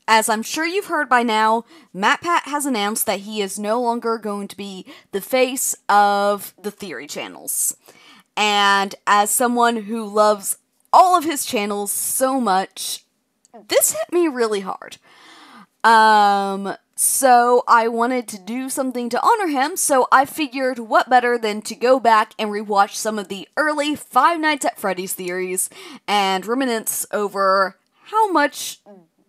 as I'm sure you've heard by now, MatPat has announced that he is no longer going to be the face of the Theory channels. And as someone who loves all of his channels so much, this hit me really hard. So I wanted to do something to honor him, so I figured what better than to go back and rewatch some of the early Five Nights at Freddy's theories and reminisce over how much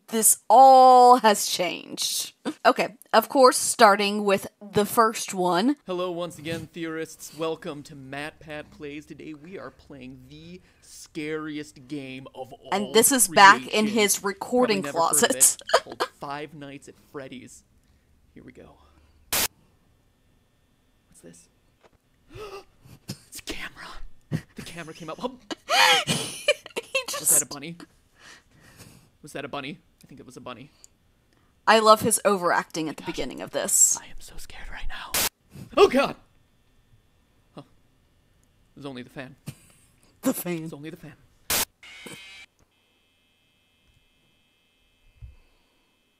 this all has changed. Okay, of course, starting with the first one. Hello once again, theorists. Welcome to MatPat Plays. Today we are playing the scariest game of all And this is creation. back in his recording Probably never heard of closet. it. Called Five Nights at Freddy's. Here we go. What's this? It's a camera. The camera came up. Oh. Was that a bunny? Was that a bunny? I think it was a bunny. I love his overacting at the beginning of this. I am so scared right now. Oh god! Oh. It was only the fan. The fan. It's only the fan.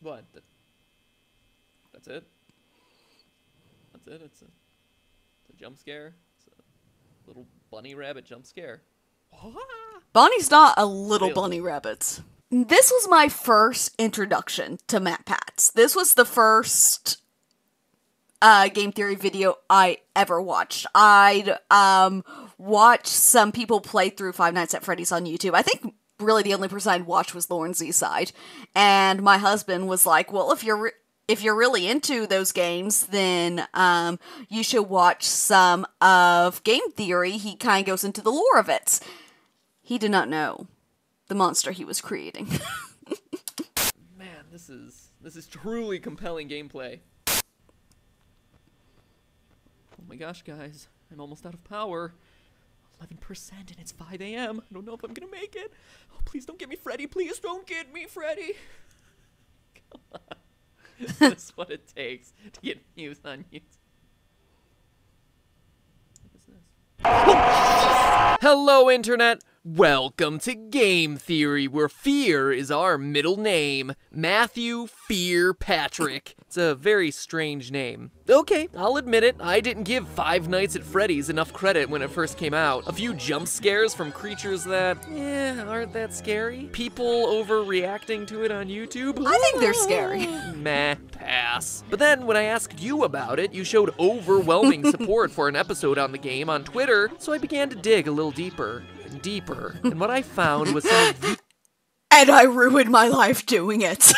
What? That's it? That's it? It's a jump scare? It's a little bunny rabbit jump scare. Bonnie's not a little Really? bunny rabbit. This was my first introduction to MatPats. This was the first game theory video I ever watched. I'd watched some people play through Five Nights at Freddy's on YouTube. I think really the only person I'd watched was Lauren Z's side. And my husband was like, well, if you're really into those games, then you should watch some of Game Theory. He kind of goes into the lore of it. He did not know the monster he was creating. Man, this is truly compelling gameplay. Oh my gosh, guys. I'm almost out of power. 11% and it's 5 a.m. I don't know if I'm gonna make it. Oh, please don't get me, Freddy. Please don't get me, Freddy. Come on. Is this what it takes to get views on YouTube? What is this? Hello, Internet. Welcome to Game Theory, where fear is our middle name. Matthew Fear Patrick. It's a very strange name. Okay, I'll admit it, I didn't give Five Nights at Freddy's enough credit when it first came out. A few jump scares from creatures that, aren't that scary. People overreacting to it on YouTube. I think they're scary. Meh, pass. But then when I asked you about it, you showed overwhelming support for an episode on the game on Twitter, so I began to dig a little deeper and deeper. And what I found was some of the And I ruined my life doing it.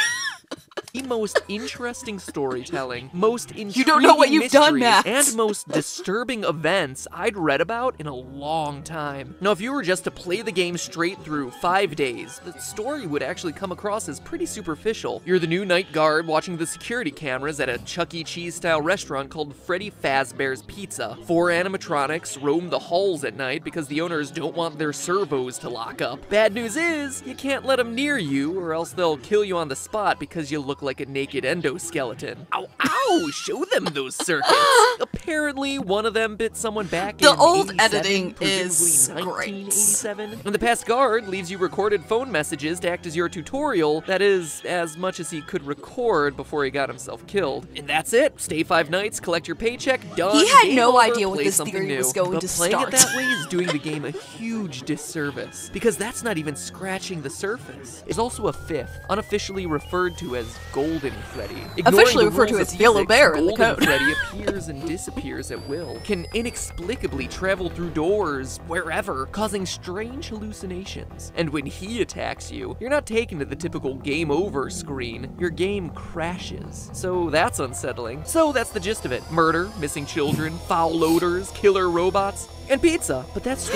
most interesting storytelling, most intriguing You don't know what you've done, mysteries, Matt. and most disturbing events I'd read about in a long time. Now, if you were just to play the game straight through 5 days, the story would actually come across as pretty superficial. You're the new night guard watching the security cameras at a Chuck E. Cheese-style restaurant called Freddy Fazbear's Pizza. 4 animatronics roam the halls at night because the owners don't want their servos to lock up. Bad news is, you can't let them near you, or else they'll kill you on the spot because you look like a naked endoskeleton. Ow, ow! Show them those circuits! Apparently, one of them bit someone back The in old 87, editing presumably is 1987. And the past guard leaves you recorded phone messages to act as your tutorial. That is, as much as he could record before he got himself killed. And that's it. Stay 5 nights, collect your paycheck, done. He had game no over, idea what play this something theory new. was going But to playing start. it that way is doing the game a huge disservice, because that's not even scratching the surface. There's also a fifth, unofficially referred to as Golden Freddy. Ignoring Officially the referred to rules as of Yellow physics, Bear in the Golden code. Freddy appears and disappears at will, can inexplicably travel through doors, wherever, causing strange hallucinations. And when he attacks you, you're not taken to the typical game over screen, your game crashes. So that's unsettling. So that's the gist of it. Murder, missing children, foul odors, killer robots, and pizza. But that's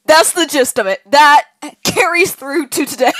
That's the gist of it. That carries through to today.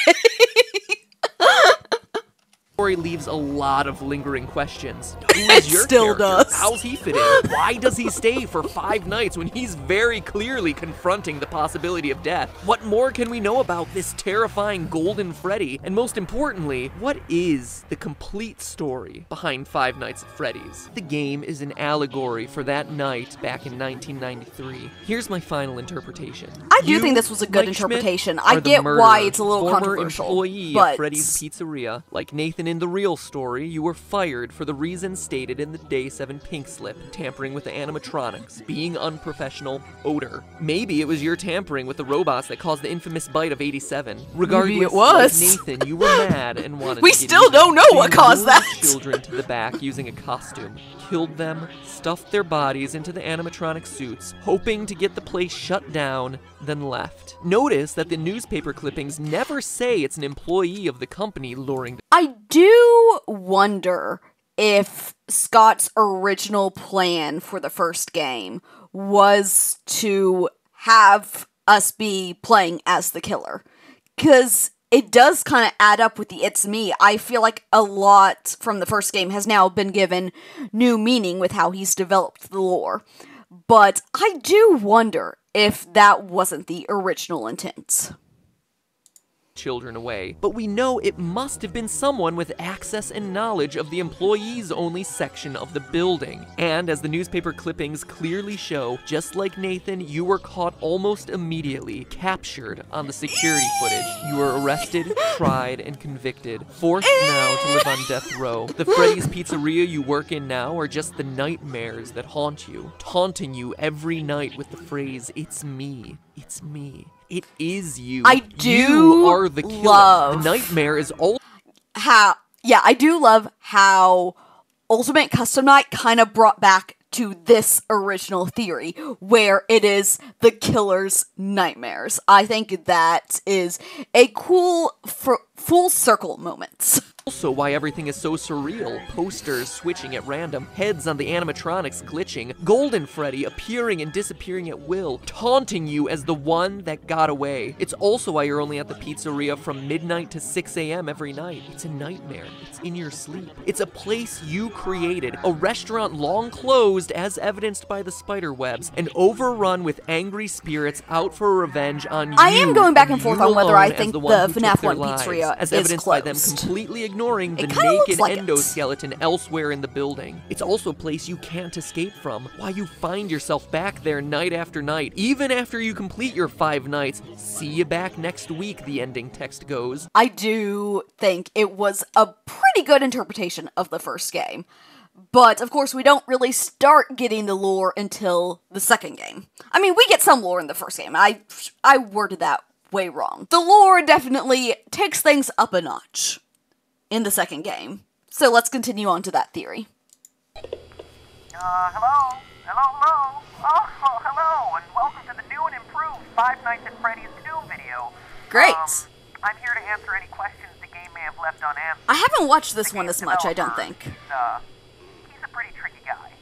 story leaves a lot of lingering questions. Who is It your still character? does. How's he fit in? Why does he stay for 5 nights when he's very clearly confronting the possibility of death? What more can we know about this terrifying Golden Freddy? And most importantly, what is the complete story behind Five Nights at Freddy's? The game is an allegory for that night back in 1993. Here's my final interpretation. I do think this was a good Mike Schmidt, interpretation. are I the get murderer, why it's a little former controversial, employee but of Freddy's Pizzeria, like Nathan in In the real story, you were fired for the reasons stated in the Day 7 pink slip: tampering with the animatronics, being unprofessional, odor. Maybe it was your tampering with the robots that caused the infamous bite of 87. Regardless, Maybe it was. like Nathan, you were mad and wanted We to get still even. don't know So what you caused lured that. children to the back using a costume, killed them, stuffed their bodies into the animatronic suits, hoping to get the place shut down, then left. Notice that the newspaper clippings never say it's an employee of the company luring the I do wonder if Scott's original plan for the first game was to have us be playing as the killer. Because it does kind of add up with the "it's me." I feel like a lot from the first game has now been given new meaning with how he's developed the lore. But I do wonder if that wasn't the original intent. children away. But we know it must have been someone with access and knowledge of the employees-only section of the building. And as the newspaper clippings clearly show, just like Nathan, you were caught almost immediately, captured on the security footage. You were arrested, tried, and convicted, forced now to live on death row. The Freddy's Pizzeria you work in now are just the nightmares that haunt you, taunting you every night with the phrase, "It's me, it's me." It is you. I do You are the killer. love The nightmare is all. I do love how Ultimate Custom Night kind of brought back to this original theory, where it is the killer's nightmares. I think that is a cool full circle moment. Also why everything is so surreal. Posters switching at random, heads on the animatronics glitching, Golden Freddy appearing and disappearing at will, taunting you as the one that got away. It's also why you're only at the pizzeria from midnight to 6 a.m. every night. It's a nightmare. It's in your sleep. It's a place you created, a restaurant long closed as evidenced by the spider webs, and overrun with angry spirits out for revenge on you. I am going back and you forth on whether I alone think as the one who took FNAF their 1 lives, pizzeria as is evidenced by them closed. completely ignoring the It kinda looks naked like it. endoskeleton elsewhere in the building. It's also a place you can't escape from. Why you find yourself back there night after night, even after you complete your 5 nights. See you back next week, the ending text goes. I do think it was a pretty good interpretation of the first game. But, of course, we don't really start getting the lore until the second game. I mean, we get some lore in the first game. I worded that way wrong. The lore definitely takes things up a notch in the second game. So let's continue on to that theory. Hello? Hello? Oh, hello, and welcome to the new and improved Five Nights at Freddy's 2 video. Great. I'm here to answer any questions the game may have left unanswered. I haven't watched this The one game's this much, I don't developer, think. He's a pretty tricky guy.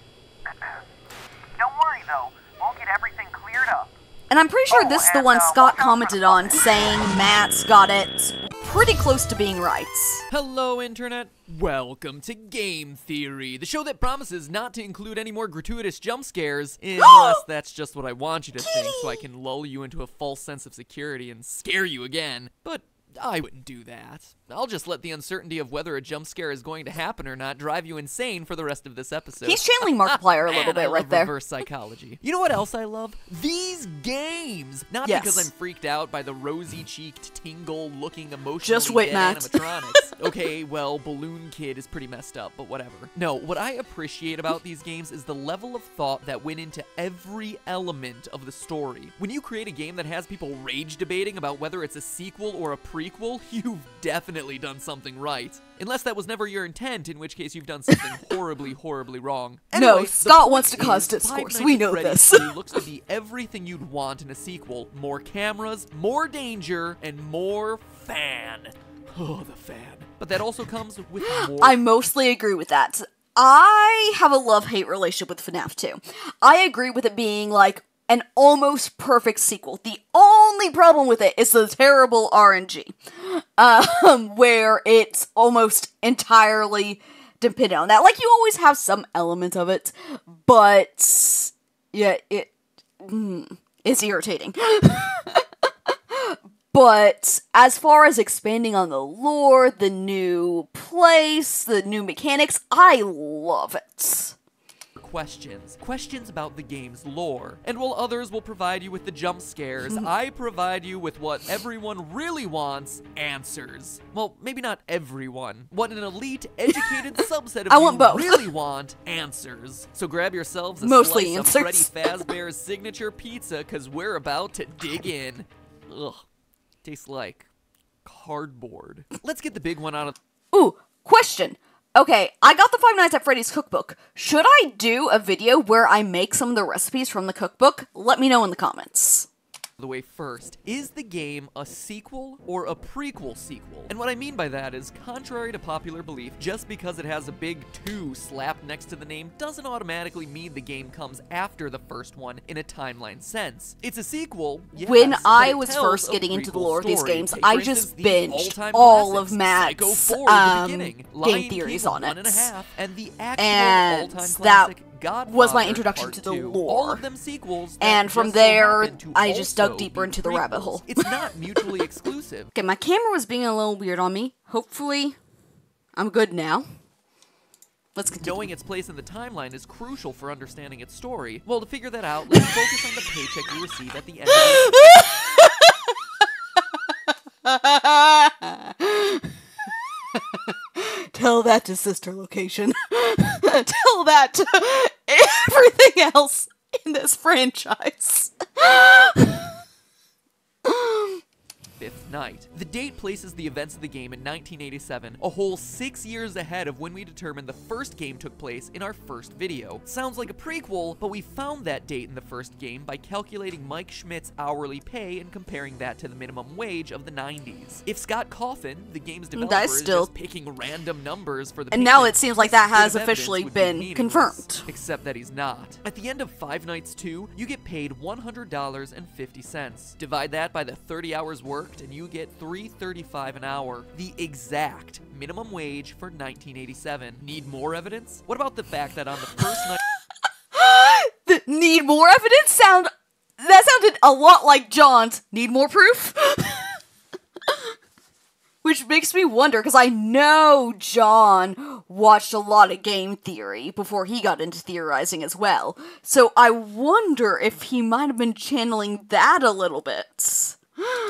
Don't worry, though. We'll get everything cleared up. And I'm pretty sure Oh, this is the and, one Scott watch out for commented the on, buttons. saying Matt's got it pretty close to being right. Hello, Internet. Welcome to Game Theory, the show that promises not to include any more gratuitous jump scares, unless that's just what I want you to think, so I can lull you into a false sense of security and scare you again. But I wouldn't do that. I'll just let the uncertainty of whether a jump scare is going to happen or not drive you insane for the rest of this episode. He's channeling Markiplier a little Man, I bit right love there. reverse psychology. You know what else I love? These games! Not Yes. because I'm freaked out by the rosy-cheeked, tingle-looking, emotionally Just wait, dead Matt. animatronics. Okay, well, Balloon Kid is pretty messed up, but whatever. No, what I appreciate about these games is the level of thought that went into every element of the story. When you create a game that has people rage debating about whether it's a sequel or a prequel, you've definitely done something right. Unless that was never your intent, in which case you've done something horribly, horribly wrong. No, Anyway, the Scott point wants to cause is, Five discourse. Nights We at know Freddy's this. 2 looks to be everything you'd want in a sequel. More cameras, more danger, and more fan. Oh, the fan. But that also comes with more. I mostly agree with that. I have a love-hate relationship with FNAF 2. I agree with it being like an almost perfect sequel. The only problem with it is the terrible RNG, where it's almost entirely dependent on that. Like, you always have some element of it, but yeah, it's irritating. But as far as expanding on the lore, the new place, the new mechanics, I love it. questions. Questions about the game's lore. And while others will provide you with the jump scares, I provide you with what everyone really wants, answers. Well, maybe not everyone. What an elite, educated subset of I want both. really want, answers. So grab yourselves a Mostly slice answers. of Freddy Fazbear's signature pizza, because we're about to dig in. Ugh. Tastes like cardboard. Let's get the big one out of... Ooh, question. Okay, I got the Five Nights at Freddy's cookbook. Should I do a video where I make some of the recipes from the cookbook? Let me know in the comments. The way first. Is the game a sequel or a prequel sequel? And what I mean by that is, contrary to popular belief, just because it has a big 2 slapped next to the name doesn't automatically mean the game comes after the first one in a timeline sense. It's a sequel, yes, When but I it was tells first a getting into the prequel lore of these story. games, Take, I for just instance, these binged all-time all classics, of Matt's Psycho 4 at the beginning, Lion game theories King on 1 it. and a half, and the actual And all-time that classic Godfather was my introduction Part to the 2. lore. All of them sequels that And from just so there, happen to I just dug also deeper be into the rabbit prequels. hole. It's not mutually exclusive. Okay, my camera was being a little weird on me. Hopefully, I'm good now. Let's continue. Knowing its place in the timeline is crucial for understanding its story. Well, to figure that out, let's focus on the paycheck you receive at the end of Tell that to Sister Location. Tell that to everything else in this franchise. fifth night. The date places the events of the game in 1987, a whole 6 years ahead of when we determined the first game took place in our first video. Sounds like a prequel, but we found that date in the first game by calculating Mike Schmidt's hourly pay and comparing that to the minimum wage of the 90s. If Scott Coffin, the game's developer, is just picking random numbers for the And now payment, it seems like this that has bit of evidence officially would be been meaningless. confirmed. Except that he's not. At the end of Five Nights 2, you get paid $100.50. Divide that by the 30 hours worked, and you get $3.35 an hour, the exact minimum wage for 1987. Need more evidence? What about the fact that on the first night... Need more evidence? That sounded a lot like John's. Need more proof? Which makes me wonder, because I know John watched a lot of game theory before he got into theorizing as well. So I wonder if he might have been channeling that a little bit.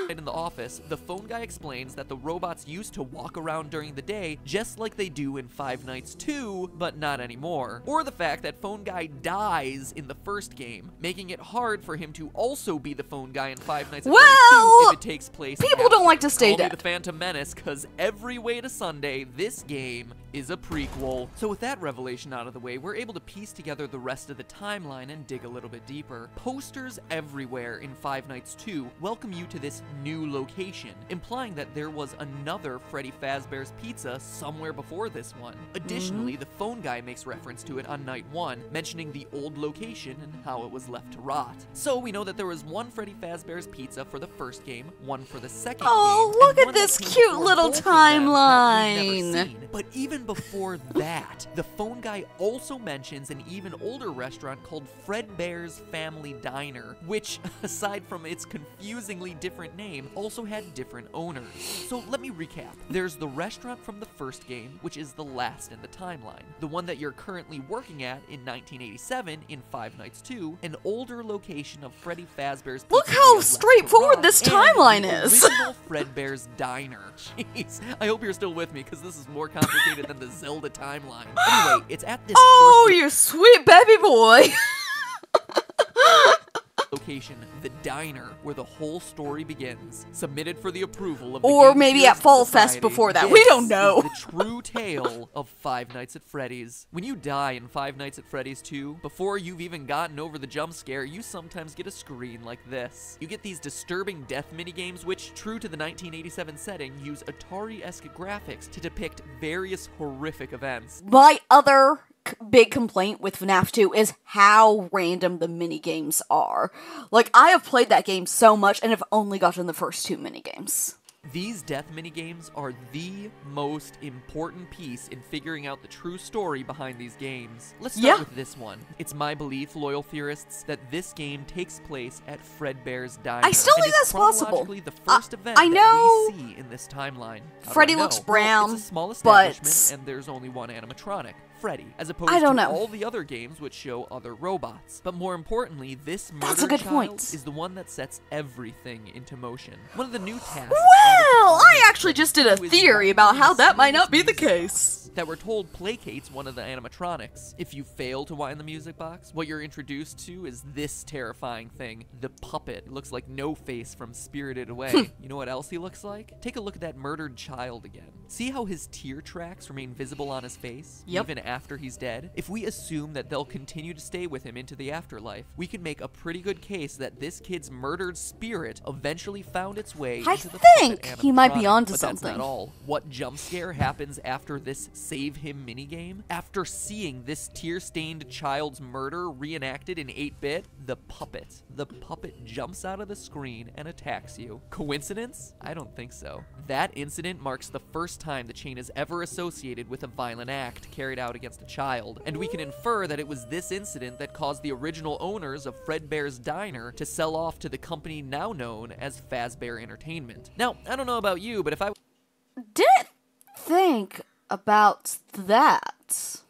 In the office, the phone guy explains that the robots used to walk around during the day just like they do in Five Nights 2, but not anymore. Or the fact that phone guy dies in the first game, making it hard for him to also be the phone guy in Five Nights at Freddy's 2 if it takes place. People don't like to stay Call me dead. the Phantom Menace, cause every way to Sunday, this game is a prequel. So with that revelation out of the way, we're able to piece together the rest of the timeline and dig a little bit deeper. Posters everywhere in Five Nights 2 welcome you to this new location, implying that there was another Freddy Fazbear's Pizza somewhere before this one. Additionally, the phone guy makes reference to it on night 1, mentioning the old location and how it was left to rot. So we know that there was one Freddy Fazbear's Pizza for the first game, one for the second game, Oh, and look at one that this came cute before little both of them that we've timeline. never seen. But even before that, the phone guy also mentions an even older restaurant called Fredbear's Family Diner, which, aside from its confusingly different name, also had different owners. So let me recap. There's the restaurant from the first game, which is the last in the timeline. The one that you're currently working at in 1987 in Five Nights 2, an older location of Freddy Fazbear's Pizzeria Look how left to straightforward rot, this and timeline the is. original Fredbear's Diner. Jeez, I hope you're still with me, because this is more complicated than the Zelda timeline. Anyway, it's at this Oh, you sweet baby boy. location, the diner, where the whole story begins. Submitted for the approval of Or the maybe Game at Theorist Fall Fest Society, before that. this We don't know. is the true tale of Five Nights at Freddy's. When you die in Five Nights at Freddy's 2, before you've even gotten over the jump scare, you sometimes get a screen like this. You get these disturbing death minigames which, true to the 1987 setting, use Atari-esque graphics to depict various horrific events. My other big complaint with FNAF 2 is how random the minigames are. Like, I have played that game so much and have only gotten the first 2 minigames. These death minigames are the most important piece in figuring out the true story behind these games. Let's start with this one. It's my belief, loyal theorists, that this game takes place at Fredbear's Diner. I still think and it's that's possible. chronologically the first event I know that we see in this timeline. How do Freddy I know? looks brown, Well, it's a small but establishment, and there's only one animatronic. Freddy, as opposed I don't to know. all the other games which show other robots. But more importantly, this That's a murdered good child point. is the one that sets everything into motion. One of the new tasks Well, I actually just did a theory about how that might not be the case. that we're told placates one of the animatronics. If you fail to wind the music box, what you're introduced to is this terrifying thing, the puppet. It looks like No-Face from Spirited Away. You know what else he looks like? Take a look at that murdered child again. See how his tear tracks remain visible on his face, even after he's dead? If we assume that they'll continue to stay with him into the afterlife, we can make a pretty good case that this kid's murdered spirit eventually found its way into the think puppet he might be animatronic. onto But something. That's not all. What jump scare happens after this Save Him minigame? After seeing this tear-stained child's murder reenacted in 8-bit, the puppet jumps out of the screen and attacks you. Coincidence? I don't think so. That incident marks the first time the chain is ever associated with a violent act carried out against a child, and we can infer that it was this incident that caused the original owners of Fredbear's Diner to sell off to the company now known as Fazbear Entertainment. Now, I don't know about you, but if I Didn't think about that.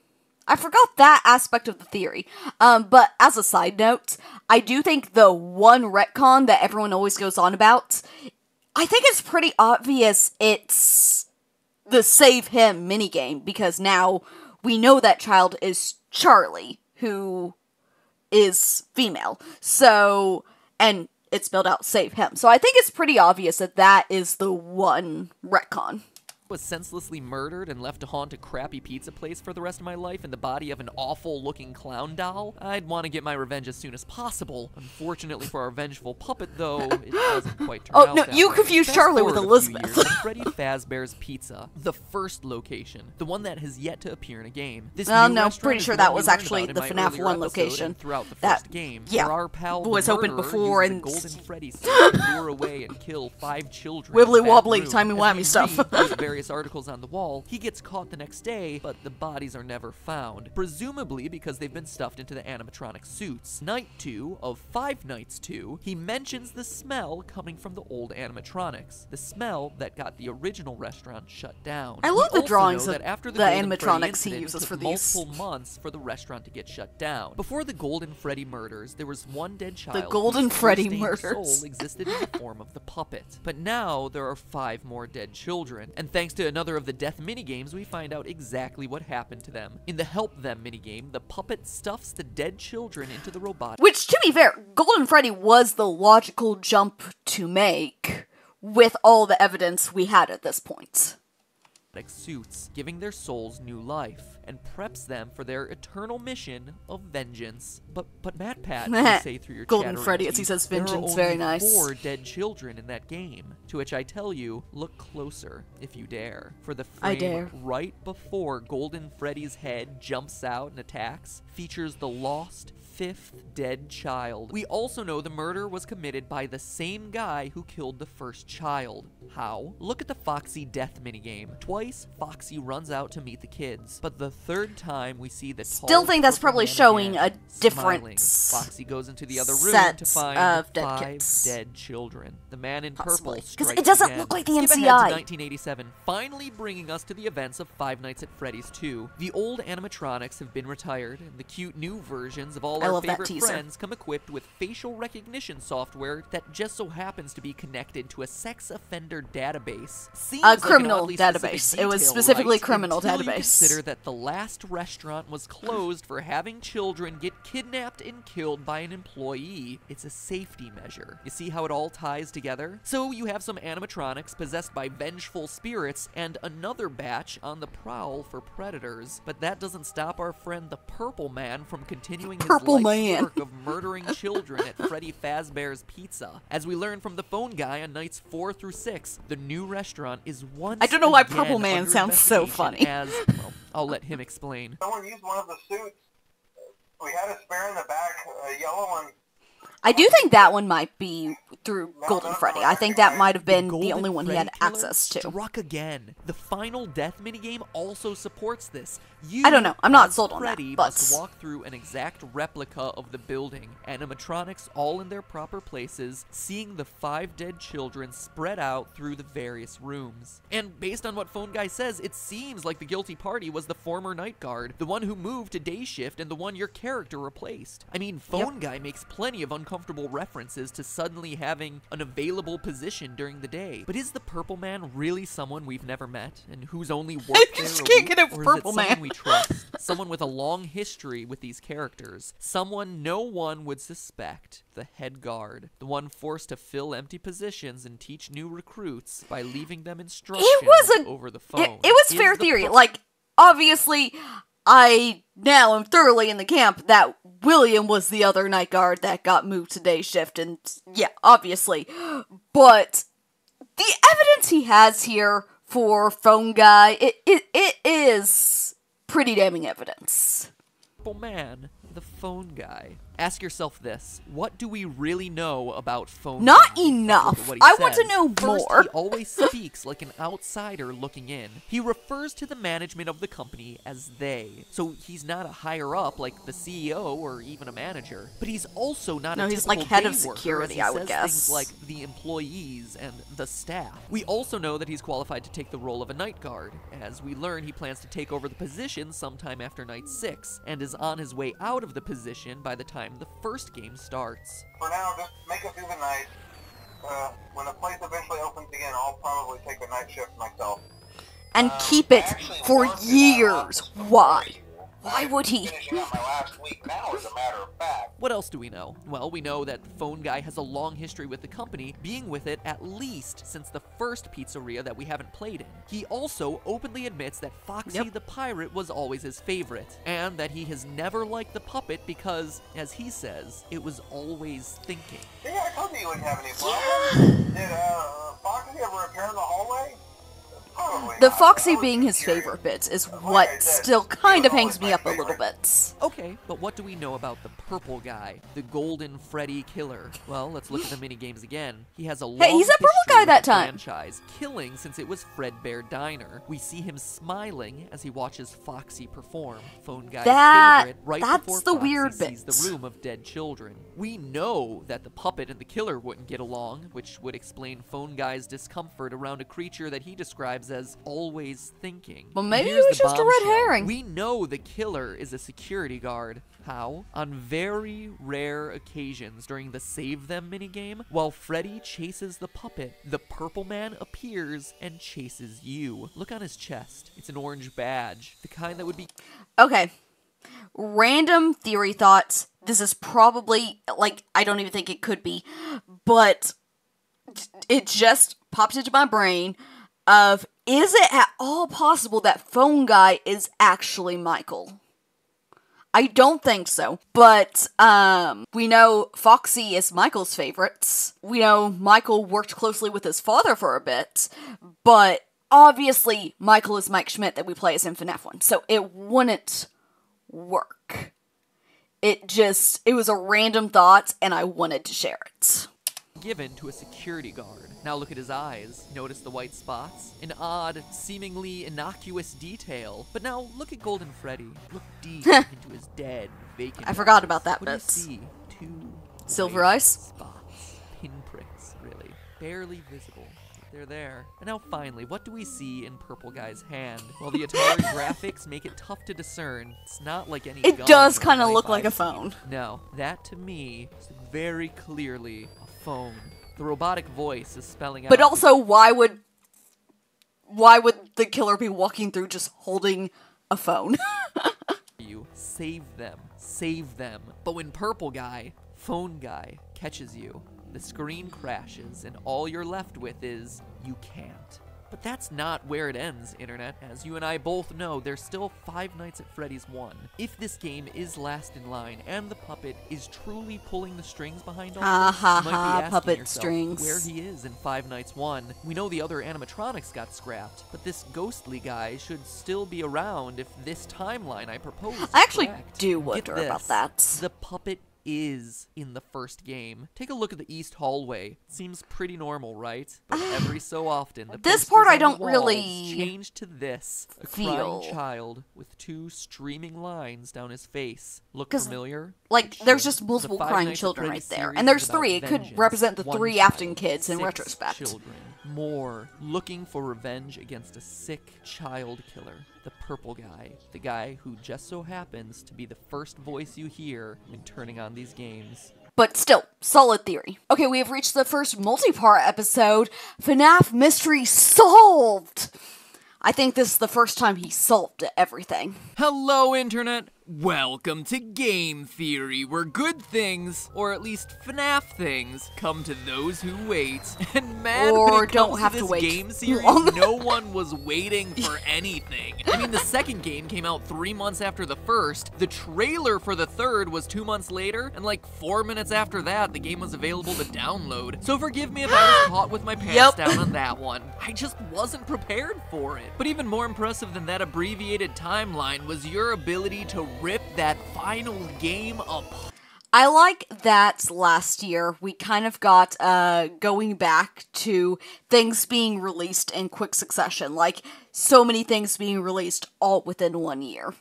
I forgot that aspect of the theory. But as a side note, I do think the one retcon that everyone always goes on about, I think it's pretty obvious it's the Save Him minigame, because now we know that child is Charlie, who is female. So, and it's spelled out Save Him. So I think it's pretty obvious that that is the one retcon. was senselessly murdered and left to haunt a crappy pizza place for the rest of my life in the body of an awful-looking clown doll, I'd want to get my revenge as soon as possible. Unfortunately for our vengeful puppet, though, it doesn't quite turn out no, that you way. confused Fast Charlie with forward a few Elizabeth. years to Freddy Fazbear's Pizza, the first location, the one that has yet to appear in a game. This Well, new no, restaurant pretty is sure the one that we was learned actually about in the my FNAF earlier 1 episode location and throughout the that- first game, yeah, where our pal was the opened murderer before uses and- the golden Freddy suit to lure away and kill 5 children. Wibbly in a back wobbly, room. timey-wimey As stuff. we read these various articles on the wall, he gets caught the next day, but the bodies are never found, presumably because they've been stuffed into the animatronic suits. Night 2 of Five Nights 2, he mentions the smell coming from the old animatronics, the smell that got the original restaurant shut down. I love We the also drawings know of that after the Golden Freddy animatronics he incident, uses it took for these. multiple months for the restaurant to get shut down. Before the Golden Freddy murders, there was one dead child. Golden whose Freddy tear-stained murders. soul existed in the form of the puppet. But now there are 5 more dead children, and thanks to another of the death minigames, we find out exactly what happened to them. In the Help Them minigame, the puppet stuffs the dead children into the robotic Which, to be fair, Golden Freddy was the logical jump to make with all the evidence we had at this point. suits, giving their souls new life, and preps them for their eternal mission of vengeance. But MatPat, you say through your Golden chattering Freddy, as he teeth, says there are vengeance, only very nice. 4 dead children in that game. To which I tell you, look closer, if you dare. For the I frame dare. right before Golden Freddy's head jumps out and attacks features the lost 5th dead child. We also know the murder was committed by the same guy who killed the first child. How? Look at the Foxy death minigame. Twice, Foxy runs out to meet the kids, but the 3rd time we see the Still think that's probably showing a different smiling. Foxy goes into the other room set to find of dead 5 kids. dead children. The man in Possibly. purple 'Cause strikes it doesn't again. look like the Skip ahead to NCI. 1987, finally bringing us to the events of Five Nights at Freddy's 2. The old animatronics have been retired, and the cute new versions of all I our love that favorite teaser. friends come equipped with facial recognition software that just so happens to be connected to a sex offender database. Seems like an criminal oddly specific database. It was detail, specifically right? criminal Until you database. consider that the last restaurant was closed for having children get kidnapped and killed by an employee. It's a safety measure. You see how it all ties together? So you have some animatronics possessed by vengeful spirits and another batch on the prowl for predators. But that doesn't stop our friend the Purple Man from continuing his Purple life's Man. work of murdering children at Freddy Fazbear's Pizza. As we learn from the phone guy on nights 4 through 6, the new restaurant is once I don't know why again Purple Man under sounds so investigation funny. As, well, I'll let him explain. Someone used one of the suits. We had a spare in the back, a yellow one. I do think that one might be through Golden Freddy. I think that might have been the Golden only one he Freddy had killer access to. Struck again. The final death minigame also supports this. You, I don't know. I'm not as sold on that, Freddy, but must walk through an exact replica of the building, animatronics all in their proper places, seeing the 5 dead children spread out through the various rooms. And based on what Phone Guy says, it seems like the guilty party was the former night guard, the one who moved to day shift and the one your character replaced. I mean, Phone Guy makes plenty of uncomfortable references to suddenly having an available position during the day. But is the Purple Man really someone we've never met and who's only worked there just a can't week? get over Or is Purple it someone Man. we trust? Someone with a long history with these characters. Someone no one would suspect. The head guard. The one forced to fill empty positions and teach new recruits by leaving them instructions over the phone. It was fair theory. Like, obviously, I now am thoroughly in the camp that William was the other night guard that got moved to day shift, and yeah, obviously. But the evidence he has here for Phone Guy, it is pretty damning evidence. Man, the Phone Guy. Ask yourself this: what do we really know about Phone Not Guy? enough. What he I want to says. know First, more. he always speaks like an outsider looking in. He refers to the management of the company as they. So he's not a higher up like the CEO or even a manager. But he's also not No, a he's typical like head of day worker, security, as he I would says guess. things like the employees and the staff. We also know that he's qualified to take the role of a night guard. As we learn, he plans to take over the position sometime after night 6 and is on his way out of the position by the time the first game starts. For now, just make it through the night. When the place eventually opens again, I'll probably take the night shift myself. And keep it for years. Why? Why would he? Finishing up my last week now, as a matter of fact. What else do we know? Well, we know that the Phone Guy has a long history with the company, being with it at least since the first pizzeria that we haven't played in. He also openly admits that Foxy the pirate was always his favorite, and that he has never liked the puppet because, as he says, it was always thinking. Yeah, I told you you wouldn't have any problems. Did Foxy ever appear in the hallway? Probably The not. Foxy I was being his curious. favorite bit is what still kind of hangs me up a little bit. Okay, but what do we know about the Purple Guy, the Golden Freddy Killer? Well, let's look at the minigames again. He has a long he's a purple history guy with that the time. franchise, killing since it was Fredbear Diner. We see him smiling as he watches Foxy perform. Phone Guy's favorite, right that's before the Foxy weird sees bit. the room of dead children. We know that the puppet and the killer wouldn't get along, which would explain Phone Guy's discomfort around a creature that he describes as always thinking. Well, maybe Here's it was the just a red bombshell. herring. We know the killer is a security guard. How? On very rare occasions during the Save Them minigame, while Freddy chases the puppet, the Purple Man appears and chases you. Look on his chest. It's an orange badge. The kind that would be... Okay. Random theory thoughts. This is probably, like, I don't even think it could be, but it just popped into my brain of, is it at all possible that Phone Guy is actually Michael? I don't think so, but we know Foxy is Michael's favorites. We know Michael worked closely with his father for a bit, but obviously Michael is Mike Schmidt that we play as in FNAF 1, so it wouldn't work. It was a random thought, and I wanted to share it. given to a security guard. Now look at his eyes. Notice the white spots? An odd, seemingly innocuous detail. But now look at Golden Freddy. Look deep into his dead, vacant I forgot eyes. about that What do you bit. see? Two Silver white eyes? spots. Pinpricks, really. Barely visible. They're there. And now finally, what do we see in Purple Guy's hand? Well, the Atari graphics make it tough to discern. It's not like any It gun does or kind of knife look like a I've seen. phone. No, that to me is very clearly a phone. The robotic voice is spelling out. But also, why would the killer be walking through just holding a phone? You save them, save them. But when Purple Guy, Phone Guy, catches you, the screen crashes and all you're left with is, you can't. But that's not where it ends, Internet. As you and I both know, there's still 5 Nights at Freddy's 1. If this game is last in line and the puppet is truly pulling the strings behind all Ha this, ha you might be ha, asking puppet yourself strings. where he is in 5 Nights 1. We know the other animatronics got scrapped, but this ghostly guy should still be around if this timeline I propose is I actually correct. do Get wonder about this, that. The puppet is in the first game. Take a look at the east hallway. Seems pretty normal, right? But every so often, the This part posters I on the don't walls really change to this. A feel. crying child with 2 streaming lines down his face. Look 'Cause, familiar? Like, It there's should. just multiple The Five crying Nights at children right Freddy's there. series And there's is about 3. It could vengeance. represent the 1 3 child, Afton kids in 6 retrospect. children. More. Looking for revenge against a sick child killer. The purple guy. The guy who just so happens to be the first voice you hear when turning on these games. But still, solid theory. Okay, we have reached the first multi-part episode. FNAF Mystery Solved! I think this is the first time he solved everything. Hello, Internet! Welcome to Game Theory, where good things, or at least FNAF things, come to those who wait. And man, Or when it don't comes have to to this wait game series, long. no one was waiting for anything. I mean, the second game came out 3 months after the first, the trailer for the third was 2 months later, and like 4 minutes after that, the game was available to download. So forgive me if I was caught with my pants down on that one. I just wasn't prepared for it. But even more impressive than that abbreviated timeline was your ability to rip that final game apart. I like that last year we kind of got going back to things being released in quick succession, like so many things being released all within 1 year.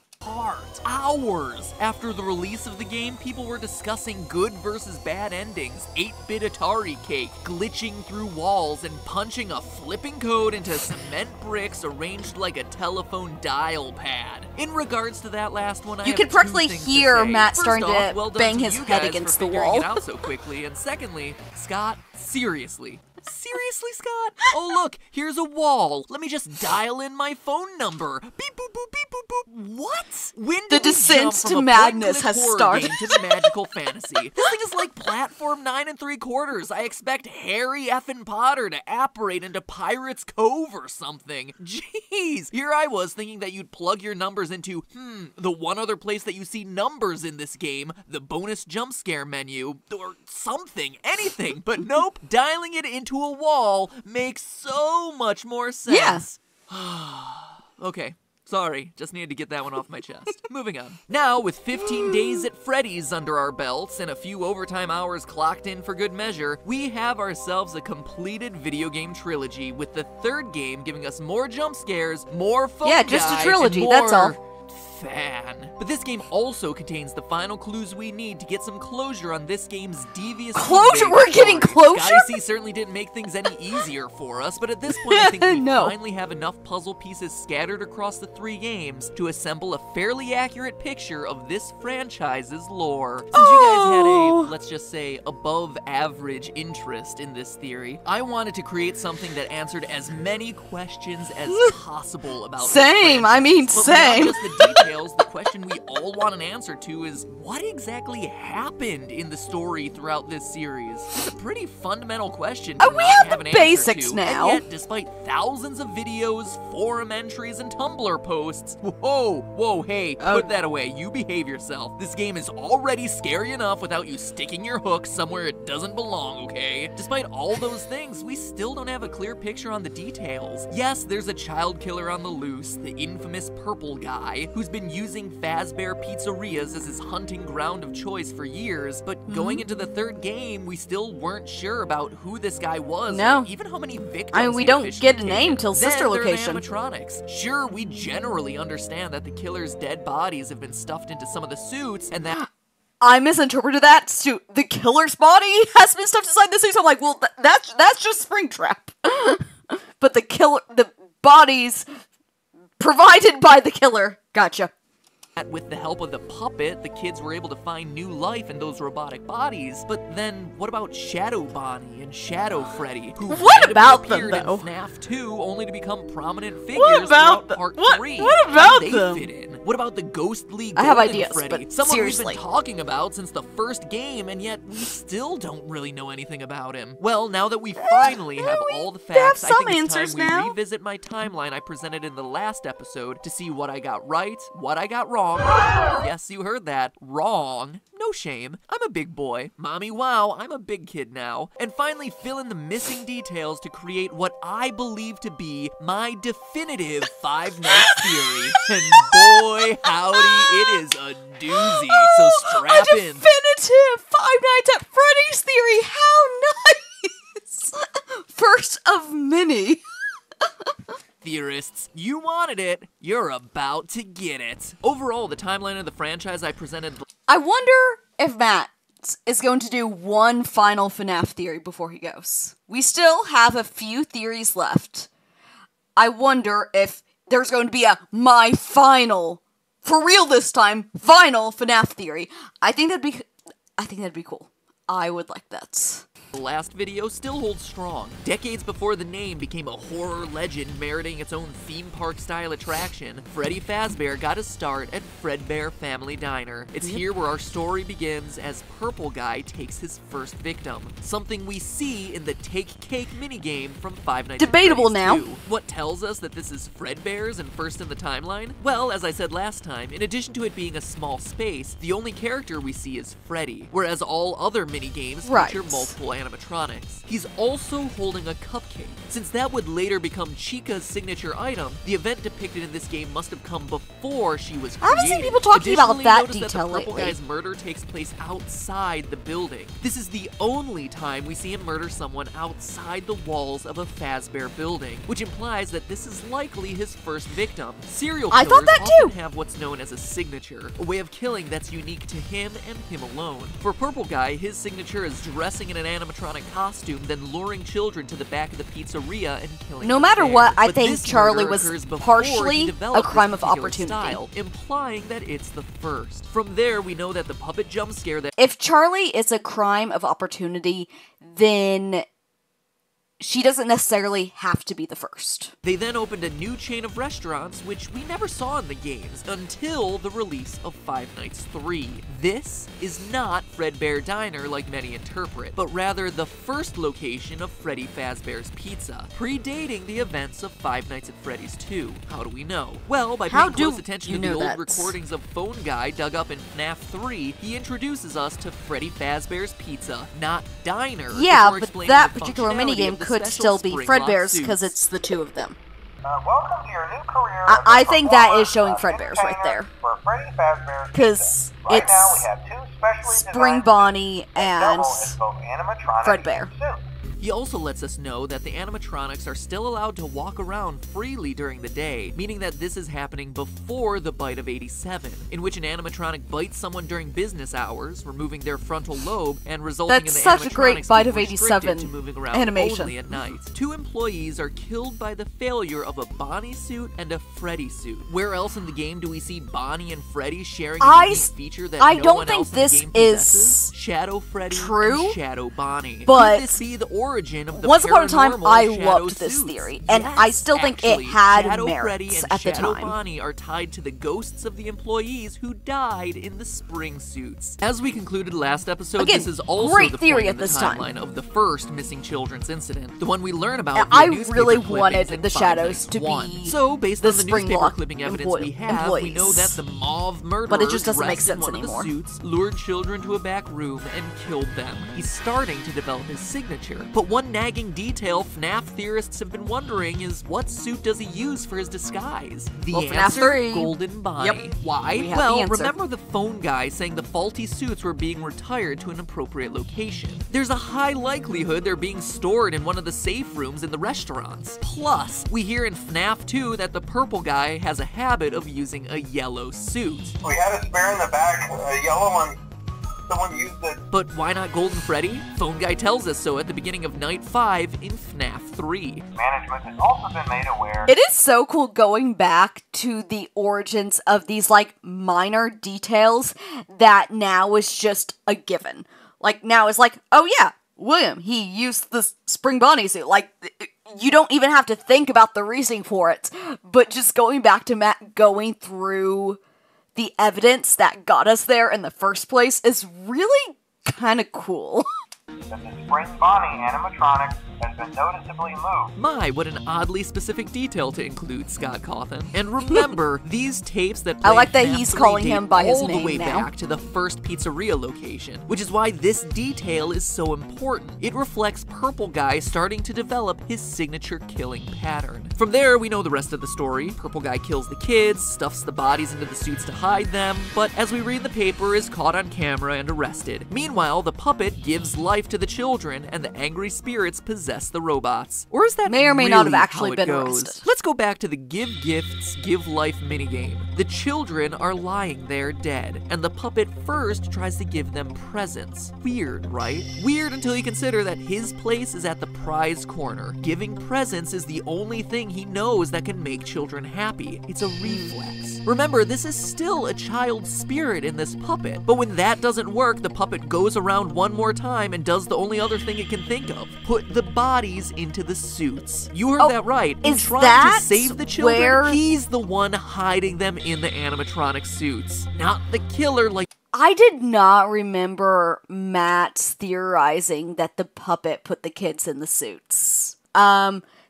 Hours after the release of the game, people were discussing good versus bad endings, 8-bit Atari cake, glitching through walls, and punching a flipping code into cement bricks arranged like a telephone dial pad. In regards to that last one, You could practically hear Matt starting to bang his head against the wall. It out so quickly, and secondly, Scott, seriously. Seriously, Scott? Oh, look, here's a wall. Let me just dial in my phone number. Beep, boop, boop, beep, boop, boop. What? When The did we descent jump to from a madness point-and-click has horror started. game to the magical fantasy? This thing is like platform 9 3/4. I expect Harry effing Potter to apparate into Pirate's Cove or something. Jeez, here I was thinking that you'd plug your numbers into, the one other place that you see numbers in this game, the bonus jump scare menu, or something, anything. But nope, dialing it into a wall makes so much more sense. Okay. Sorry, just needed to get that one off my chest. Moving on. Now, with 15 days at Freddy's under our belts and a few overtime hours clocked in for good measure, we have ourselves a completed video game trilogy, with the third game giving us more jump scares, more phone Yeah, just a guy, trilogy, and that's all. more fan. But this game also contains the final clues we need to get some closure on this game's devious Closure? We're getting closure? Scotty C certainly didn't make things any easier for us, but at this point I think we No. finally have enough puzzle pieces scattered across the 3 games to assemble a fairly accurate picture of this franchise's lore. Since you guys had a, let's just say, above average interest in this theory, I wanted to create something that answered as many questions as possible about this Same, I mean, but same. beyond just the details, the question we all want an answer to is, what exactly happened in the story throughout this series? It's a pretty fundamental question to We not have an the answer basics to, now. And yet, despite thousands of videos, forum entries, and Tumblr posts, whoa, hey, put that away, you behave yourself. This game is already scary enough without you sticking your hook somewhere it doesn't belong, okay? Despite all those things, we still don't have a clear picture on the details. Yes, there's a child killer on the loose, the infamous purple guy, who's been using Fazbear pizzerias as his hunting ground of choice for years, but going into the third game, we still weren't sure about who this guy was, No. or even how many victims I mean, we he don't officially get a taken. name till Then sister there are the location. animatronics. Sure, we generally understand that the killer's dead bodies have been stuffed into some of the suits, and that I misinterpreted that. The killer's body has been stuffed inside the suit. So I'm like, well, that's just Springtrap. But the bodies provided by the killer. Gotcha. with the help of the puppet, the kids were able to find new life in those robotic bodies. But then, what about Shadow Bonnie and Shadow Freddy, who What about them, appeared in though? FNAF 2 only to become prominent figures What about throughout Part what- 3? what How about do they them? fit in? What about the ghostly I have Golden ideas, Freddy? but Someone seriously. we've been talking about since the first game, and yet we still don't really know anything about him. Well, now that we finally have all the facts, I some think it's answers time we now. revisit my timeline I presented in the last episode to see what I got right, what I got wrong, wrong. Yes, you heard that. Wrong. No shame. I'm a big boy. Mommy, wow, I'm a big kid now. And finally fill in the missing details to create what I believe to be my definitive Five Nights theory. And boy, howdy, it is a doozy. So strap a in. definitive Five Nights at Freddy's theory. How nice! First of many. Theorists, you wanted it, you're about to get it. Overall, the timeline of the franchise I presented... I wonder if Matt is going to do one final FNAF theory before he goes. We still have a few theories left. I wonder if there's going to be a my final, for real this time, final FNAF theory. I think that'd be cool. I would like that. The last video still holds strong. Decades before the name became a horror legend meriting its own theme park style attraction, Freddy Fazbear got his start at Fredbear Family Diner. It's here where our story begins as Purple Guy takes his first victim. Something we see in the Take Cake minigame from Five Nights at Freddy's Debatable now. 2. What tells us that this is Fredbear's and first in the timeline? Well, as I said last time, in addition to it being a small space, the only character we see is Freddy, whereas all other minigames feature multiple animatronics. He's also holding a cupcake. Since that would later become Chica's signature item, the event depicted in this game must have come before she was created. I haven't seen people talking about that detail lately. Purple lately. Guy's murder takes place outside the building. This is the only time we see him murder someone outside the walls of a Fazbear building, which implies that this is likely his first victim. Serial killers often have what's known as a signature, a way of killing that's unique to him and him alone. For Purple Guy, his signature is dressing in an animatronic costume, then luring children to the back of the pizzeria and killing them. No matter what, I think Charlie was partially a crime of opportunity. Style, implying that it's the first. From there, we know that the puppet jump scare that... If Charlie is a crime of opportunity, then she doesn't necessarily have to be the first. They then opened a new chain of restaurants, which we never saw in the games until the release of Five Nights 3. This is not Fredbear Diner like many interpret, but rather the first location of Freddy Fazbear's Pizza, predating the events of Five Nights at Freddy's 2. How do we know? Well, by paying close attention to the old recordings of Phone Guy dug up in FNAF 3, he introduces us to Freddy Fazbear's Pizza, not Diner. Yeah, but that particular minigame could still be Fredbear's because it's the two of them. Welcome to your new career. I think that is showing Fredbear's right there. Because it's Spring Bonnie and Fredbear. He also lets us know that the animatronics are still allowed to walk around freely during the day, meaning that this is happening before the bite of 87, in which an animatronic bites someone during business hours, removing their frontal lobe and resulting in the such a great animatronics Bite of being restricted 87 to moving around animation. only at night. 2 employees are killed by the failure of a Bonnie suit and a Freddy suit. Where else in the game do we see Bonnie and Freddy sharing a unique feature that no one else in the game possesses? Shadow Freddy and Shadow Bonnie. But could this be the origin of the once upon a time, I loved this suits? theory, and I still think it had merits at the Shadow time. Bonnie are tied to the ghosts of the employees who died in the spring suits. As we concluded last episode, this is also great the theory point at in the this timeline time. of the first missing children's incident, the one we learn about. I via really newspaper wanted clippings the in Five Shadows Nights to 1. be So, based the on the newspaper Springlock clipping evidence we have, we know that the mauve murderer, but it just doesn't make dressed in sense one anymore. of the suits, lured children to a back room and killed them. He's starting to develop his signature, but one nagging detail FNAF theorists have been wondering is, what suit does he use for his disguise? The answer, FNAF 3. Golden Bonnie. Yep. Why? The Well, answer. remember the phone guy saying the faulty suits were being retired to an appropriate location. There's a high likelihood they're being stored in one of the safe rooms in the restaurants. Plus, we hear in FNAF 2 that the purple guy has a habit of using a yellow suit. We had a spare in the back, a yellow one. Someone used it. But why not Golden Freddy? Phone Guy tells us so at the beginning of Night 5 in FNAF 3. Management has also been made aware. It is so cool going back to the origins of these, like, minor details that now is just a given. Like, now it's like, oh yeah, William, he used the Spring Bonnie suit. Like, you don't even have to think about the reasoning for it. But just going back to Matt going through the evidence that got us there in the first place is really kind of cool. That the Spring Bonnie animatronics has been noticeably moved. My, what an oddly specific detail to include, Scott Cawthon. And remember, these tapes that I like that FNAF he's 3 calling date him by his all the name way now. back to the first pizzeria location, which is why this detail is so important. It reflects Purple Guy starting to develop his signature killing pattern. From there, we know the rest of the story. Purple Guy kills the kids, stuffs the bodies into the suits to hide them, but as we read the paper, is caught on camera and arrested. Meanwhile, the puppet gives life to the children, and the angry spirits possess the robots. Or is that May or may not have really actually how it been goes? arrested. Let's go back to the Give Gifts, Give Life minigame. The children are lying there dead, and the puppet first tries to give them presents. Weird, right? Weird until you consider that his place is at the prize corner. Giving presents is the only thing he knows that can make children happy. It's a reflex. Remember, this is still a child's spirit in this puppet, but when that doesn't work, the puppet goes around one more time and does the only other thing it can think of. Put the bodies into the suits. You heard that right. In is trying that to save the children, where- he's the one hiding them in the animatronic suits. Not the killer like I did not remember Matt theorizing that the puppet put the kids in the suits.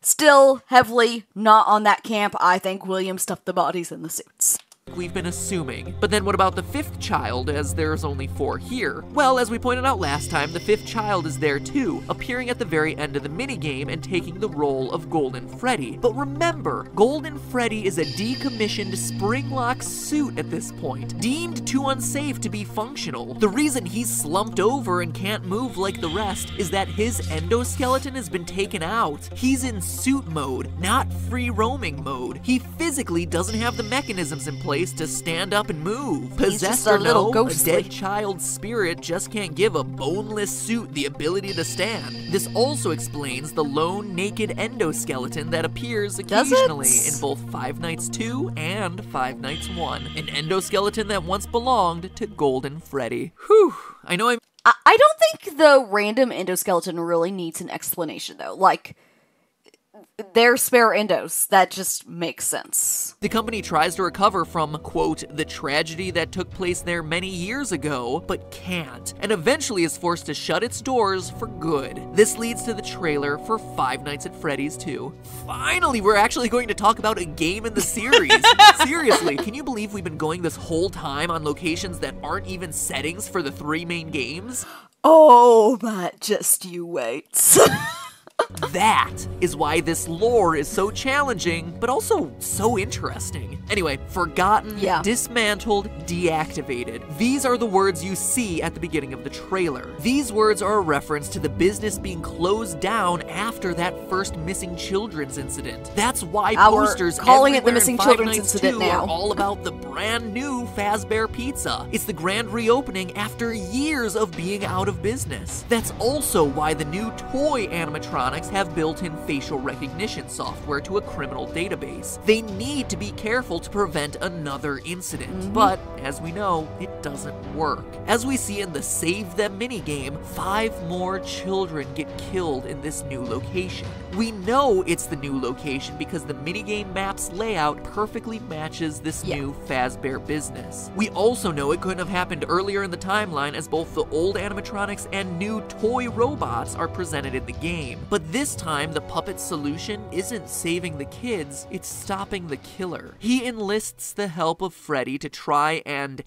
Still heavily not on that camp. I think William stuffed the bodies in the suits. we've been assuming. But then what about the fifth child, as there's only 4 here? Well, as we pointed out last time, the fifth child is there too, appearing at the very end of the minigame and taking the role of Golden Freddy. But remember, Golden Freddy is a decommissioned spring-lock suit at this point, deemed too unsafe to be functional. The reason he's slumped over and can't move like the rest is that his endoskeleton has been taken out. He's in suit mode, not free-roaming mode. He physically doesn't have the mechanisms in place to stand up and move. He's just Possessed a or little no, ghostly. a dead child's spirit just can't give a boneless suit the ability to stand. This also explains the lone naked endoskeleton that appears Does occasionally it? in both Five Nights 2 and Five Nights 1. An endoskeleton that once belonged to Golden Freddy. Whew, I know I'm I don't think the random endoskeleton really needs an explanation, though. Like, they're spare endos. That just makes sense. The company tries to recover from, quote, the tragedy that took place there many years ago, but can't, and eventually is forced to shut its doors for good. This leads to the trailer for Five Nights at Freddy's 2. Finally, we're actually going to talk about a game in the series. Seriously, can you believe we've been going this whole time on locations that aren't even settings for the 3 main games? Oh, but just you wait. That is why this lore is so challenging, but also so interesting. Anyway, forgotten, Yeah. dismantled, deactivated. These are the words you see at the beginning of the trailer. These words are a reference to the business being closed down after that first missing children's incident. That's why We're posters calling it the everywhere missing in Five children's Nights incident 2 now. are all about the brand new Fazbear Pizza. It's the grand reopening after years of being out of business. That's also why the new toy animatronics have built-in facial recognition software to a criminal database. They need to be careful to prevent another incident, but as we know, it doesn't work. As we see in the Save Them minigame, 5 more children get killed in this new location. We know it's the new location because the minigame map's layout perfectly matches this new Fazbear business. We also know it couldn't have happened earlier in the timeline as both the old animatronics and new toy robots are presented in the game. But this time, the puppet's solution isn't saving the kids, it's stopping the killer. He enlists the help of Freddy to try and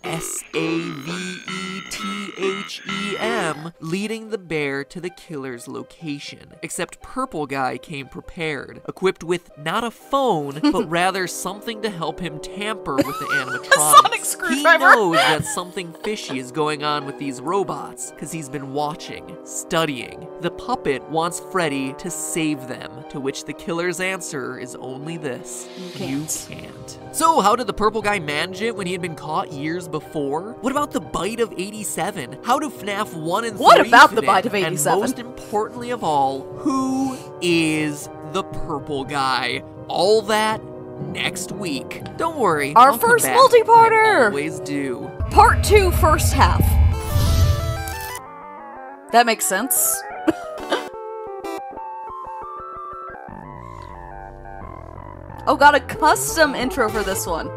SAVETHEM, leading the bear to the killer's location. Except Purple Guy came prepared, equipped with not a phone, but rather something to help him tamper with the animatronics. sonic He screwdriver. knows that something fishy is going on with these robots, because he's been watching, studying. The puppet wants Freddy to save them, to which the killer's answer is only this: you can't. So how did the Purple Guy manage it when he had been caught years before? What about the bite of 87? How do FNAF 1 and 3 What about the fit bite in? of 87? And most importantly of all, who is the Purple Guy? All that next week. Don't worry, Our I'll come first back. multi-parter! I always do. Part 2, first half. That makes sense. Oh, got a custom intro for this one.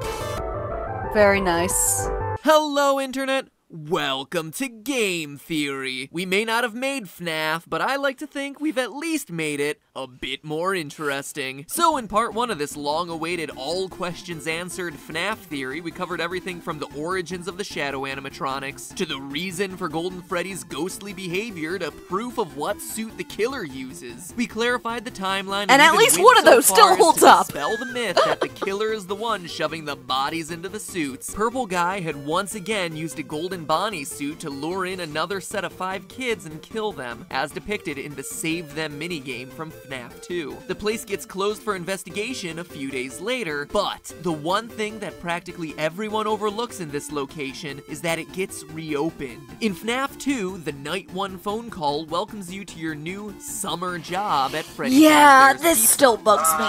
Very nice. Hello, Internet! Welcome to Game Theory. We may not have made FNAF, but I like to think we've at least made it a bit more interesting. So in part 1 of this long-awaited all questions answered FNAF theory, we covered everything from the origins of the shadow animatronics, to the reason for Golden Freddy's ghostly behavior, to proof of what suit the killer uses. We clarified the timeline, and at least one of those still holds up. Dispel the myth that the killer is the one shoving the bodies into the suits. Purple Guy had once again used a golden Bonnie suit to lure in another set of 5 kids and kill them, as depicted in the Save Them minigame from FNAF 2. The place gets closed for investigation a few days later, but the one thing that practically everyone overlooks in this location is that it gets reopened. In FNAF 2, the Night 1 phone call welcomes you to your new summer job at Freddy Yeah, Fazbear's this Pizza. still bugs me.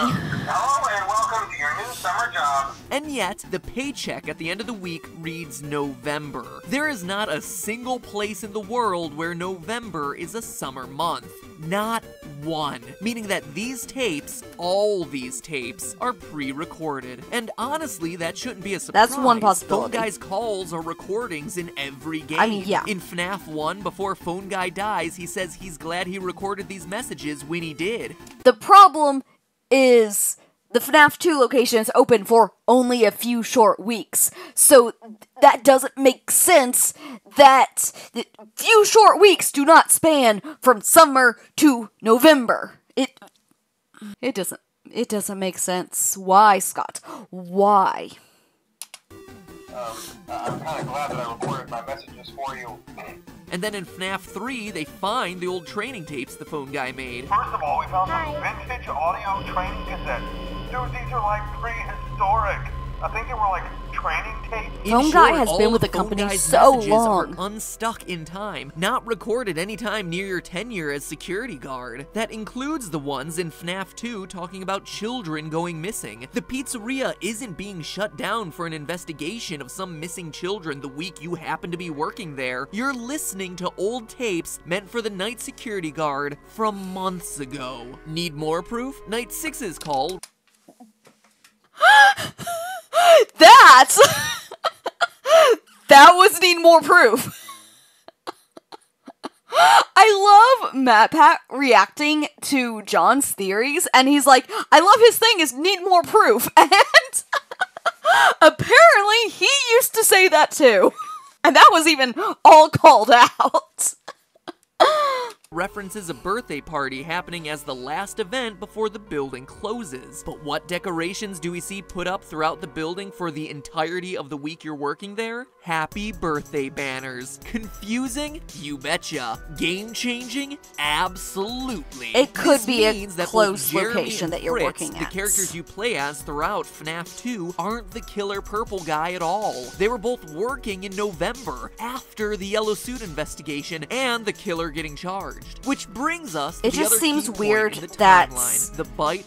Hello and welcome to your new summer job. And yet, the paycheck at the end of the week reads November. There is not a single place in the world where November is a summer month. Not one. Meaning that these tapes, all these tapes, are pre-recorded. And honestly, that shouldn't be a surprise. That's one possibility. Phone Guy's calls are recordings in every game. I mean, yeah. In FNAF 1, before Phone Guy dies, he says he's glad he recorded these messages when he did. The problem is the FNAF 2 location is open for only a few short weeks. So that doesn't make sense that the few short weeks do not span from summer to November. It doesn't make sense. Why, Scott? Why? I'm kind of glad that I recorded my messages for you. And then in FNAF 3, they find the old training tapes the Phone Guy made. First of all, we found some vintage audio training cassettes. Dude, these are like prehistoric. I think they were like training tapes. Phone Guy has been with the company so long. Are unstuck in time, not recorded anytime near your tenure as security guard. That includes the ones in FNAF 2 talking about children going missing. The pizzeria isn't being shut down for an investigation of some missing children the week you happen to be working there. You're listening to old tapes meant for the night security guard from months ago. Need more proof? Night 6's call. That was need more proof. I love MatPat reacting to John's theories, and he's like, I love his thing is need more proof, and apparently he used to say that too. And that was even all called out. References a birthday party happening as the last event before the building closes. But what decorations do we see put up throughout the building for the entirety of the week you're working there? Happy birthday banners. Confusing? You betcha. Game-changing? Absolutely. It could This be a means that close both Jeremy location and that you're Fritz, working the at. characters you play as throughout FNAF 2, aren't the killer purple guy at all. They were both working in November, after the yellow suit investigation and the killer getting charged. Which brings us to It the just other seems key point weird in the that timeline, the bite.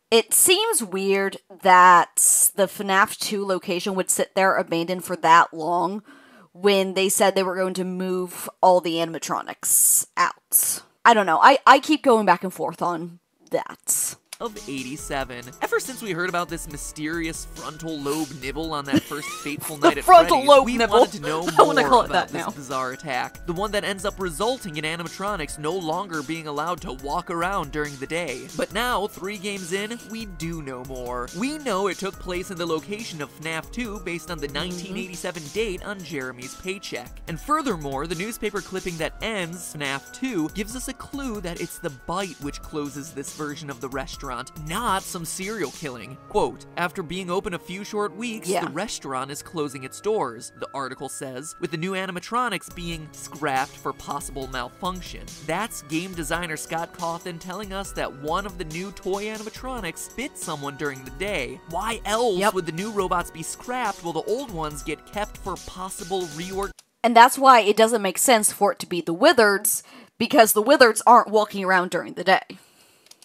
It seems weird that the FNAF 2 location would sit there abandoned for that long when they said they were going to move all the animatronics out. I don't know. I keep going back and forth on that. Of 87. Ever since we heard about this mysterious frontal lobe nibble on that first fateful night at frontal Freddy's, lobe we nibble. wanted to know I wanna more call it about that this now. bizarre attack. The one that ends up resulting in animatronics no longer being allowed to walk around during the day. But now, 3 games in, we do know more. We know it took place in the location of FNAF 2 based on the 1987 date on Jeremy's paycheck. And furthermore, the newspaper clipping that ends FNAF 2 gives us a clue that it's the bite which closes this version of the restaurant, not some serial killing. Quote, after being open a few short weeks, the restaurant is closing its doors, the article says, with the new animatronics being scrapped for possible malfunction. That's game designer Scott Cawthon telling us that one of the new toy animatronics bit someone during the day. Why else would the new robots be scrapped while the old ones get kept for possible reorg? And that's why it doesn't make sense for it to be the Wizards, because the Wizards aren't walking around during the day.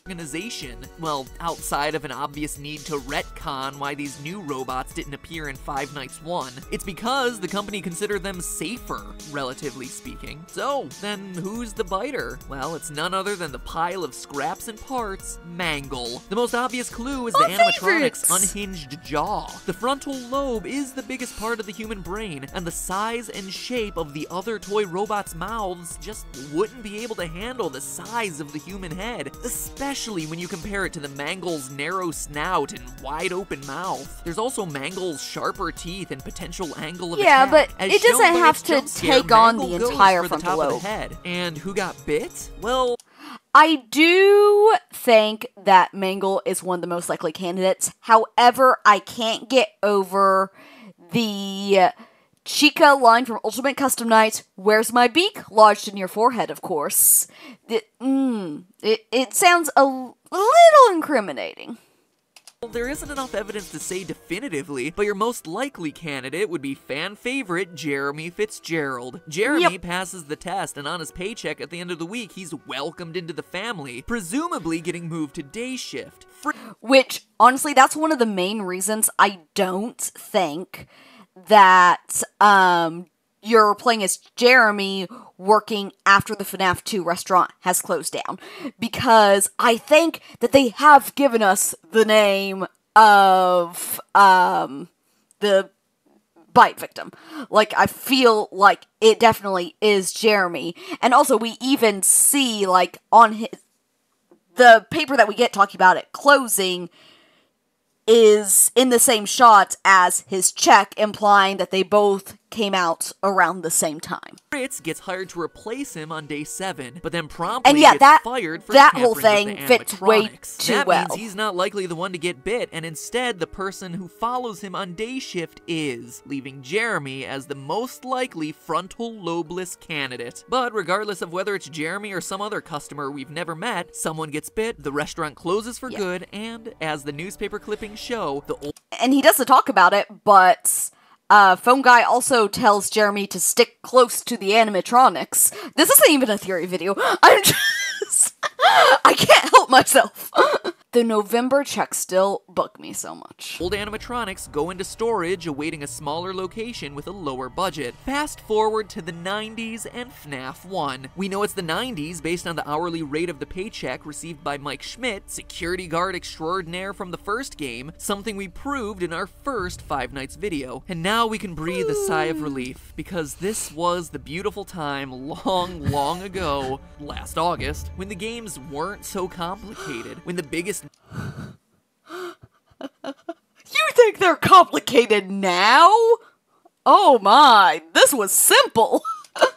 organization. Well, outside of an obvious need to retcon why these new robots didn't appear in Five Nights 1, it's because the company considered them safer, relatively speaking. So, then who's the biter? Well, it's none other than the pile of scraps and parts, Mangle. The most obvious clue is the animatronic's unhinged jaw. The frontal lobe is the biggest part of the human brain, and the size and shape of the other toy robots' mouths just wouldn't be able to handle the size of the human head, especially when you compare it to the Mangle's narrow snout and wide open mouth. There's also Mangle's sharper teeth and potential angle of attack. But it doesn't have to take on the entire frontal lobe. Head. And who got bit? Well, I do think that Mangle is one of the most likely candidates. However, I can't get over the Chica line from Ultimate Custom Night, "Where's my beak?" lodged in your forehead, of course. It sounds a little incriminating. well, there isn't enough evidence to say definitively, but your most likely candidate would be fan favorite Jeremy Fitzgerald. Jeremy passes the test, and on his paycheck at the end of the week, he's welcomed into the family, presumably getting moved to day shift. Which, honestly, that's one of the main reasons I don't think that you're playing as Jeremy working after the FNAF 2 restaurant has closed down. Because I think that they have given us the name of the bite victim. Like, I feel like it definitely is Jeremy. And also, we even see, like, on the paper that we get talking about it closing is in the same shot as his check, implying that they both came out around the same time. Fritz gets hired to replace him on day 7, but then promptly and yeah, gets fired for that tampering whole thing with the fits way animatronics. too that well. means he's not likely the one to get bit, and instead the person who follows him on day shift is, leaving Jeremy as the most likely frontal lobeless candidate. But regardless of whether it's Jeremy or some other customer we've never met, someone gets bit, the restaurant closes for good, and as the newspaper clippings show, and he doesn't talk about it, but Phone Guy also tells Jeremy to stick close to the animatronics. This isn't even a theory video. I can't help myself. The November check still bug me so much. Old animatronics go into storage, awaiting a smaller location with a lower budget. Fast forward to the 90s and FNAF 1. We know it's the 90s based on the hourly rate of the paycheck received by Mike Schmidt, security guard extraordinaire from the first game, something we proved in our first Five Nights video. And now we can breathe a sigh of relief, because this was the beautiful time long ago, last August, when the games weren't so complicated, when the biggest You think they're complicated now? Oh my, this was simple.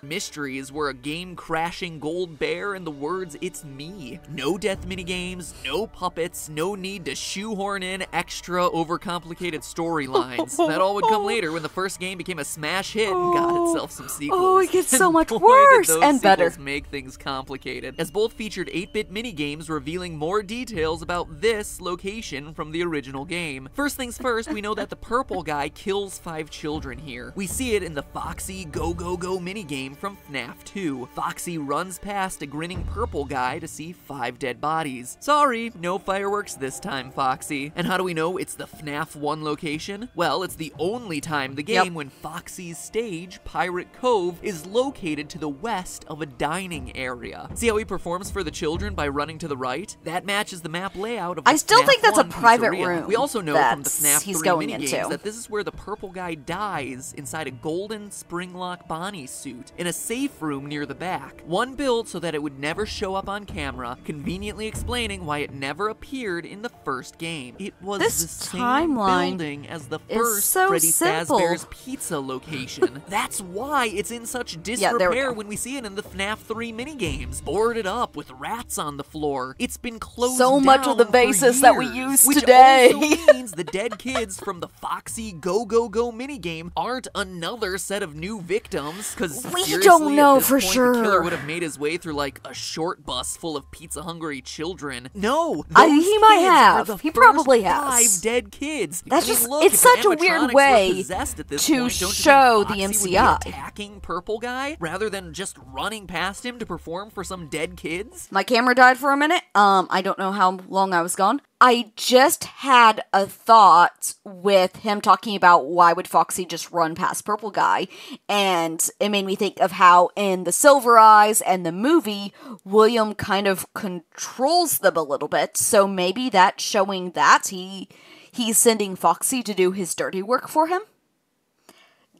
mysteries were a game-crashing gold bear and the words "it's me." No death minigames, no puppets, no need to shoehorn in extra overcomplicated storylines. That all would come later when the first game became a smash hit and got itself some sequels. Oh, it gets so much boy, worse did those and better. sequels make things complicated, as both featured 8-bit minigames revealing more details about this location from the original game. First things first, we know that the purple guy kills 5 children here. We see it in the Foxy Go Go Go minigame from FNAF 2. Foxy runs past a grinning purple guy to see 5 dead bodies. Sorry, no fireworks this time, Foxy. And how do we know it's the FNAF 1 location? Well, it's the only time in the game when Foxy's stage, Pirate Cove, is located to the west of a dining area. See how he performs for the children by running to the right? That matches the map layout of the I still FNAF think that's a 1 private pizzeria. room. We also know from the FNAF 3 minigames that this is where the purple guy dies inside a golden Springlock Bonnie suit in a safe room near the back. One built so that it would never show up on camera, conveniently explaining why it never appeared in the first game. It was the same building as the first Freddy Fazbear's Pizza location. That's why it's in such disrepair when we see it in the FNAF 3 minigames. Boarded up with rats on the floor. It's been closed down so much of the basis that we use which today. also means the dead kids from the Foxy Go Go Go minigame aren't another set of new victims, because we Seriously, don't know at this for point, sure. The killer would have made his way through like a short bus full of pizza-hungry children. No, He might kids have. are the He first probably has. 5 dead kids. That's I mean, just- look, it's if the such a weird animatronics were way possessed at this to point, don't you show think the Foxy would be MCI. attacking Purple Guy rather than just running past him to perform for some dead kids? My camera died for a minute. I don't know how long I was gone. I just had a thought with him talking about why would Foxy just run past Purple Guy, and it made me think of how in the Silver Eyes and the movie, William kind of controls them a little bit, so maybe that's showing that he's sending Foxy to do his dirty work for him?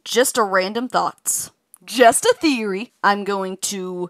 Just a random thought. Just a theory. I'm going to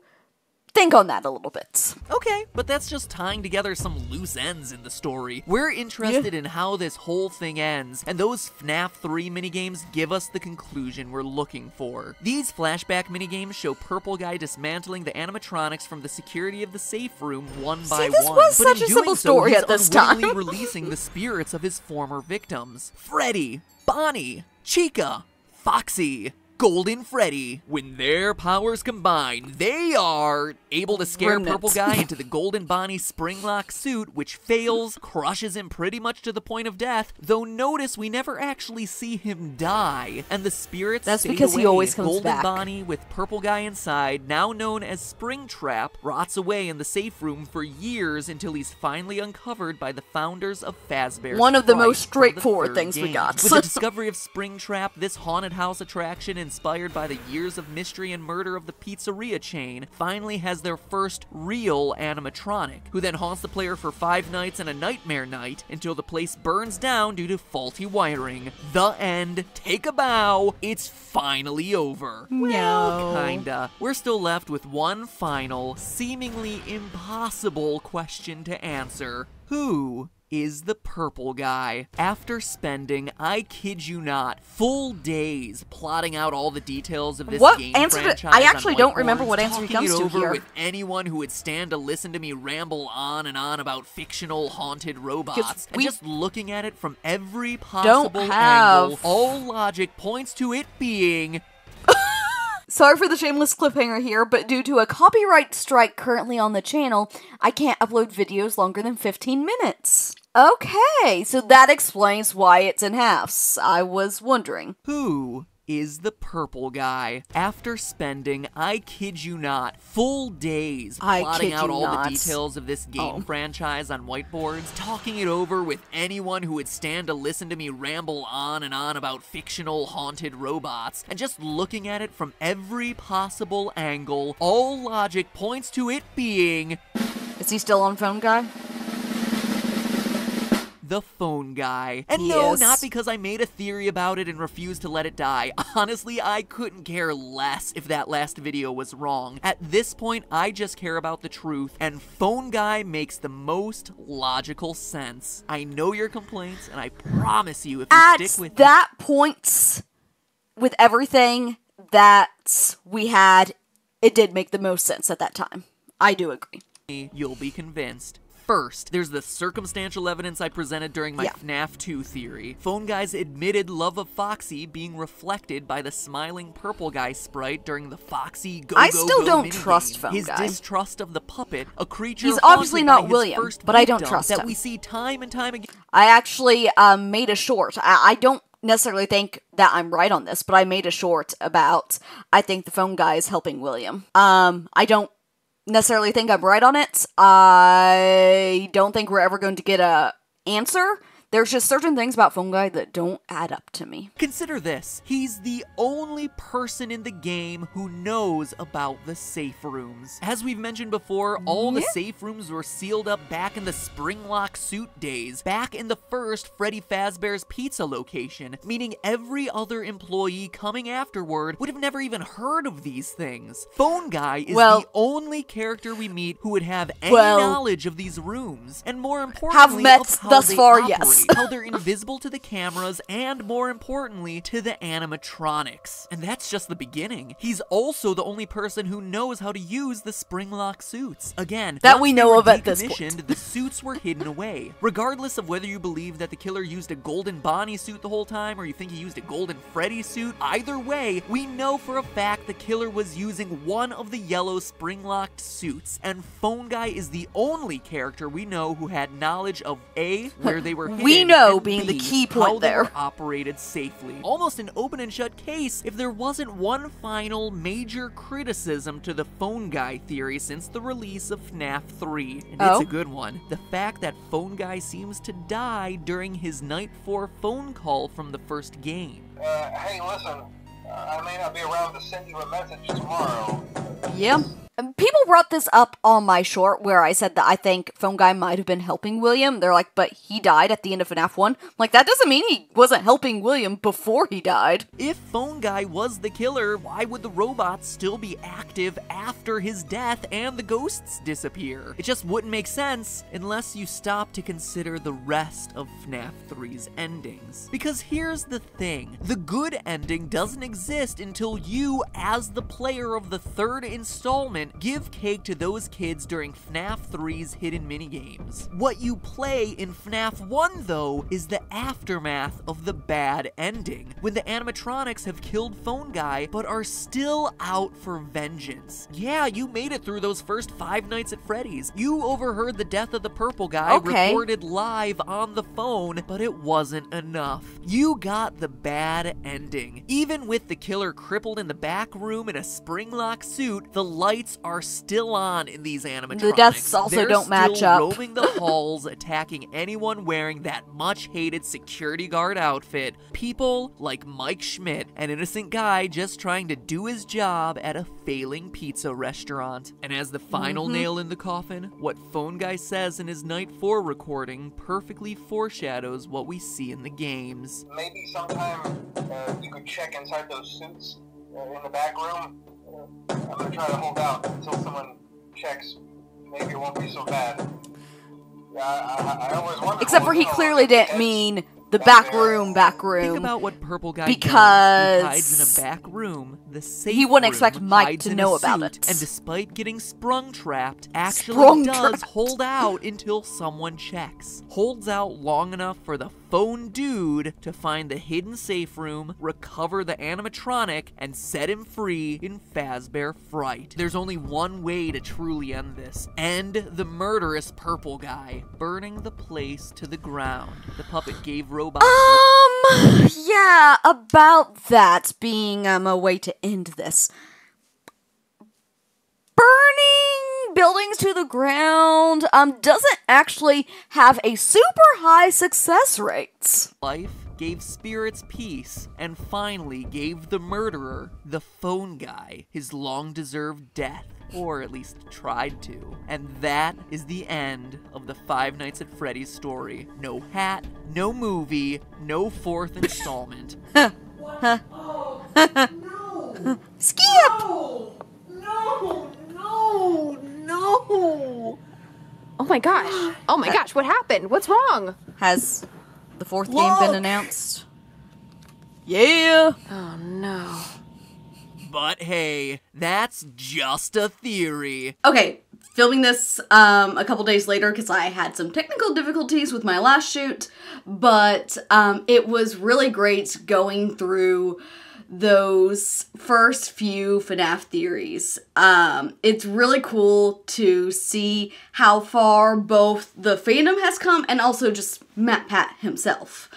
think on that a little bit. Okay, but that's just tying together some loose ends in the story. We're interested in how this whole thing ends, and those FNAF 3 minigames give us the conclusion we're looking for. These flashback minigames show Purple Guy dismantling the animatronics from the security of the safe room one by this one. was But such in a doing simple so, story he's at this unwittingly time. releasing the spirits of his former victims. Freddy, Bonnie, Chica, Foxy, Golden Freddy. When their powers combine, they are able to scare Remnant. Purple Guy into the Golden Bonnie spring-lock suit, which fails, crushes him pretty much to the point of death, though notice we never actually see him die, and the spirits That's fade because he away. always comes Golden back. Bonnie, with Purple Guy inside, now known as Springtrap, rots away in the safe room for years until he's finally uncovered by the founders of Fazbear's One of the Fright most from the straightforward third things we game. got. With the discovery of Springtrap, this haunted house attraction, inspired by the years of mystery and murder of the pizzeria chain, finally has their first real animatronic, who then haunts the player for 5 nights and a nightmare night until the place burns down due to faulty wiring. The end. Take a bow. It's finally over. Well, kinda. We're still left with one final, seemingly impossible question to answer. Who is the Purple Guy? After spending, I kid you not, full days plotting out all the details of this What game answer did- franchise I actually on don't remember whiteboards, what answer he talking comes it to over here. with anyone who would stand to listen to me ramble on and on about fictional haunted robots, and we just looking at it from every possible have- angle, all logic points to it being... Sorry for the shameless cliffhanger here, but due to a copyright strike currently on the channel, I can't upload videos longer than 15 minutes. Okay, so that explains why it's in halves. I was wondering. Who is the Purple Guy? After spending, I kid you not, full days I plotting kid out you all not. the details of this game franchise on whiteboards, talking it over with anyone who would stand to listen to me ramble on and on about fictional haunted robots, and just looking at it from every possible angle, all logic points to it being... Is he still on phone, guy? The Phone Guy. And He no, is. not because I made a theory about it and refused to let it die. Honestly, I couldn't care less if that last video was wrong. At this point, I just care about the truth, and Phone Guy makes the most logical sense. I know your complaints, and I promise you, if you At stick with that point, with everything that we had, it did make the most sense at that time. I do agree. me, you'll be convinced. First, there's the circumstantial evidence I presented during my Yeah. FNAF 2 theory. Phone Guy's admitted love of Foxy being reflected by the smiling Purple Guy sprite during the Foxy Go I Go still Go don't minigame. trust Phone His Guy. distrust of the puppet, a creature He's obviously haunted not by his William, first but I don't victim trust that him. we see time and time again. I actually made a short. I don't necessarily think that I'm right on this, but I made a short about I think the Phone Guy is helping William. I don't necessarily think I'm right on it. I don't think we're ever going to get a answer. There's just certain things about Phone Guy that don't add up to me. Consider this. He's the only person in the game who knows about the safe rooms. As we've mentioned before, all the safe rooms were sealed up back in the Springlock suit days, back in the first Freddy Fazbear's Pizza location, meaning every other employee coming afterward would have never even heard of these things. Phone Guy is Well- the only character we meet who would have any Well- knowledge of these rooms, and more importantly, Have met of how thus they far, operate. yes. Yes! how they're invisible to the cameras and, more importantly, to the animatronics. And that's just the beginning. He's also the only person who knows how to use the spring-lock suits. Again, That we once they know were of at this point. decommissioned, the suits were hidden away. Regardless of whether you believe that the killer used a golden Bonnie suit the whole time or you think he used a golden Freddy suit, either way, we know for a fact the killer was using one of the yellow spring-locked suits, and Phone Guy is the only character we know who had knowledge of A, where they were hidden, We know and being B, the key how point they there. were operated safely. Almost an open and shut case if there wasn't one final major criticism to the Phone Guy theory since the release of FNAF 3. And it's a good one. The fact that Phone Guy seems to die during his Night 4 phone call from the first game. Hey, listen, I may not be around to send you a message tomorrow. Yeah. People brought this up on my short where I said that I think Phone Guy might have been helping William. They're like, but he died at the end of FNAF 1. Like, that doesn't mean he wasn't helping William before he died. If Phone Guy was the killer, why would the robots still be active after his death and the ghosts disappear? It just wouldn't make sense unless you stop to consider the rest of FNAF 3's endings. Because here's the thing, the good ending doesn't exist until you, as the player of the third installment, give cake to those kids during FNAF 3's hidden minigames. What you play in FNAF 1, though, is the aftermath of the bad ending, when the animatronics have killed Phone Guy, but are still out for vengeance. Yeah, you made it through those first 5 nights at Freddy's. You overheard the death of the purple guy recorded live on the phone, but it wasn't enough. You got the bad ending. Even with the killer crippled in the back room in a spring-lock suit, the lights are still on in these animatronics. The deaths also don't match up. They're still roaming the halls, attacking anyone wearing that much-hated security guard outfit. People like Mike Schmidt, an innocent guy just trying to do his job at a failing pizza restaurant. And as the final nail in the coffin, what Phone Guy says in his Night 4 recording perfectly foreshadows what we see in the games. Maybe sometime you could check inside those suits in the back room. I'm gonna try to hold out until someone checks. Maybe it won't be so bad. Yeah, I always wondered. Except for he clearly didn't mean the back room. Think about what Purple Guy because does. He hides in a back room. The safe he wouldn't room, expect Mike hides to in know a about suit, it. And despite getting sprung-trapped, actually does hold out until someone checks. Holds out long enough for the phone dude to find the hidden safe room, recover the animatronic, and set him free in Fazbear Fright. There's only one way to truly end this. End the murderous Purple Guy, burning the place to the ground. The puppet gave robots... yeah, about that being a way to end this. Burning buildings to the ground doesn't actually have a super high success rate. Life gave spirits peace, and finally gave the murderer, the Phone Guy, his long-deserved death. Or at least tried to. And that is the end of the Five Nights at Freddy's story. No hat, no movie, no fourth installment. Skip! No! Oh my gosh, what happened? What's wrong? Has the fourth game been announced? Yeah! Oh no. But hey, that's just a theory. Okay, filming this a couple days later because I had some technical difficulties with my last shoot, but it was really great going through those first few FNAF theories. It's really cool to see how far both the fandom has come and also just MatPat himself.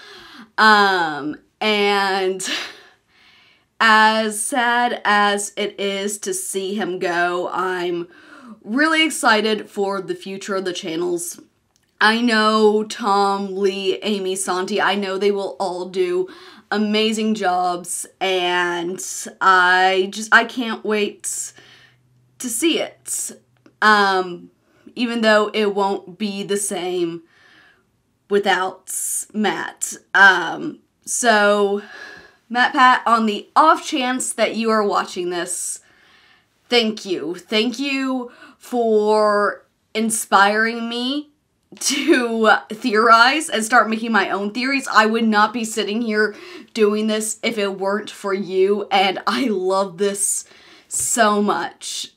And as sad as it is to see him go, I'm really excited for the future of the channels. I know Tom, Lee, Amy, Santi, I know they will all do amazing jobs, and I can't wait to see it. Even though it won't be the same without Matt. So, MatPat, on the off chance that you are watching this, thank you. Thank you for inspiring me to theorize and start making my own theories. I would not be sitting here doing this if it weren't for you, and I love this so much.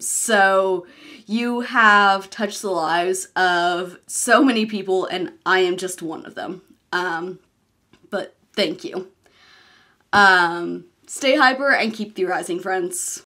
So you have touched the lives of so many people, and I am just one of them. But thank you. Stay hyper and keep theorizing, friends.